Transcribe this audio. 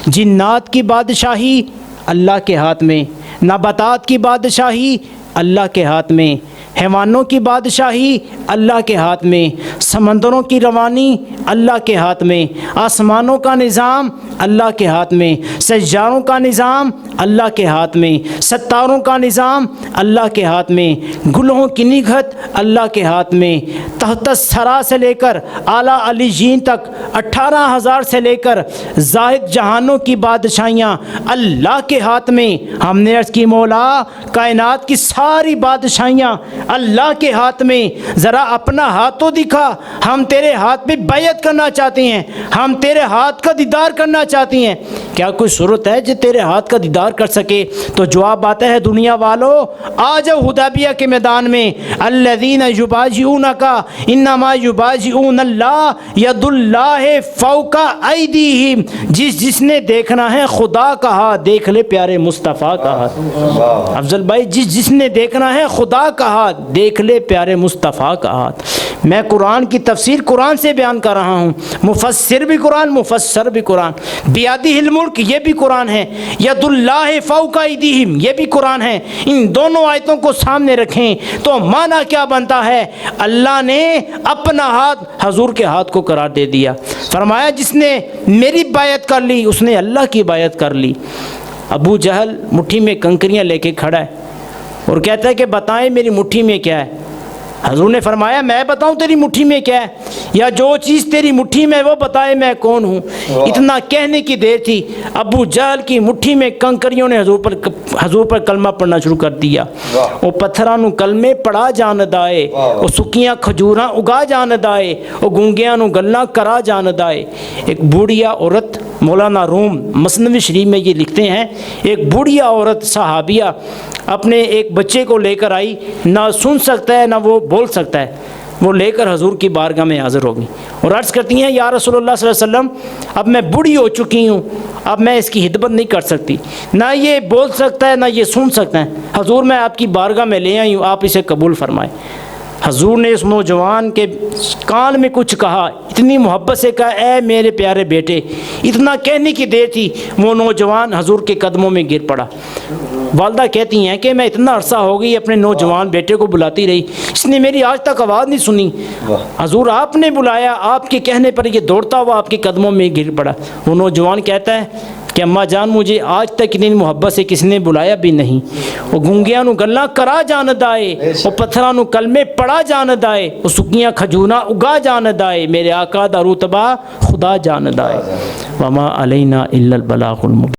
جنات کی بادشاہی اللہ کے ہاتھ میں، نباتات کی بادشاہی اللہ کے ہاتھ میں، حیوانوں کی بادشاہی اللہ کے ہاتھ میں، سمندروں کی روانی اللہ کے ہاتھ میں، آسمانوں کا نظام اللہ کے ہاتھ میں، سیاروں کا نظام اللہ کے ہاتھ میں، ستاروں کا نظام اللہ کے ہاتھ میں، گلہوں کی نگہت اللہ کے ہاتھ میں، تحت الثری سے لے کر اعلیٰ علیین تک 18,000 سے لے کر زاہد جہانوں کی بادشاہیاں اللہ کے ہاتھ میں۔ ہم نے عرض کی مولا کائنات کی ساری بادشاہیاں اللہ کے ہاتھ میں، ذرا اپنا ہاتھ تو دکھا، ہم تیرے ہاتھ پہ بیعت کرنا چاہتے ہیں، ہم تیرے ہاتھ کا دیدار کرنا چاہتے ہیں۔ کیا کوئی صورت ہے جو تیرے ہاتھ کا دیدار کر سکے؟ تو جواب آتا ہے دنیا والو آ جاؤ حدیبیہ کے میدان میں، الذین یبایعونک انما یبایعون اللہ ید اللہ فوق ایدیہم، جس نے دیکھنا ہے خدا کا ہاتھ دیکھ لے پیارے مصطفیٰ کا ہاتھ۔ افضل بھائی جس نے دیکھنا ہے خدا کا ہاتھ دیکھ لے پیارے مصطفیٰ کا ہاتھ۔ میں قرآن کی تفسیر قرآن سے بیان کر رہا ہوں، مفسر بھی قرآن مفسر بھی قرآن، بیادہ الملک یہ بھی قرآن ہے، ید اللہ فوق ایدیہم یہ بھی قرآن ہے۔ ان دونوں آیتوں کو سامنے رکھیں تو معنی کیا بنتا ہے؟ اللہ نے اپنا ہاتھ حضور کے ہاتھ کو قرار دے دیا، فرمایا جس نے میری بیعت کر لی اس نے اللہ کی بیعت کر لی۔ ابو جہل مٹھی میں کنکریاں لے کے کھڑا ہے اور کہتا ہے کہ بتائیں میری مٹھی میں کیا ہے؟ حضور نے فرمایا میں بتاؤں تیری مٹھی میں کیا ہے؟ یا جو چیز تیری مٹھی میں وہ بتائے میں کون ہوں۔ اتنا کہنے کی دیر تھی ابو جہل کی مٹھی میں کنکریوں نے حضور پر کلمہ پڑھنا شروع کر دیا۔ وہ پتھراں نو کلمے پڑھا جان دائے، وہ سکیاں کھجوراں اگا جان دائے، وہ گونگیاں نو گلاں کرا جان دائے۔ ایک بوڑھیا عورت مولانا روم مثنوی شریف میں یہ لکھتے ہیں، ایک بوڑھیا عورت صحابیہ اپنے ایک بچے کو لے کر آئی، نہ سن سکتا ہے نہ وہ بول سکتا ہے، وہ لے کر حضور کی بارگاہ میں حاضر ہوگی اور عرض کرتی ہیں یا رسول اللہ صلی اللہ علیہ وسلم اب میں بوڑھی ہو چکی ہوں، اب میں اس کی خدمت نہیں کر سکتی، نہ یہ بول سکتا ہے نہ یہ سن سکتا ہے، حضور میں آپ کی بارگاہ میں لے آئی ہوں، آپ اسے قبول فرمائیں۔ حضور نے اس نوجوان کے کان میں کچھ کہا، اتنی محبت سے کہا اے میرے پیارے بیٹے، اتنا کہنے کی دیر تھی وہ نوجوان حضور کے قدموں میں گر پڑا۔ والدہ کہتی ہیں کہ میں اتنا عرصہ ہو گئی اپنے نوجوان بیٹے کو بلاتی رہی، اس نے میری آج تک آواز نہیں سنی، حضور آپ نے بلایا، آپ کے کہنے پر یہ دوڑتا ہوا آپ کے قدموں میں گر پڑا۔ وہ نوجوان کہتا ہے کہ اماں جان مجھے آج تک اتنی محبت سے کس نے بلایا بھی نہیں۔ وہ گونگیاں نو گلاں کرا جان دائے، وہ پتھراں نو کلمے پڑھا جان دائے، وہ سکیاں کھجوراں اگا جان دائے، میرے آقا دا رتبہ خدا جان دائے۔ وما علینا الا البلاغ المبین۔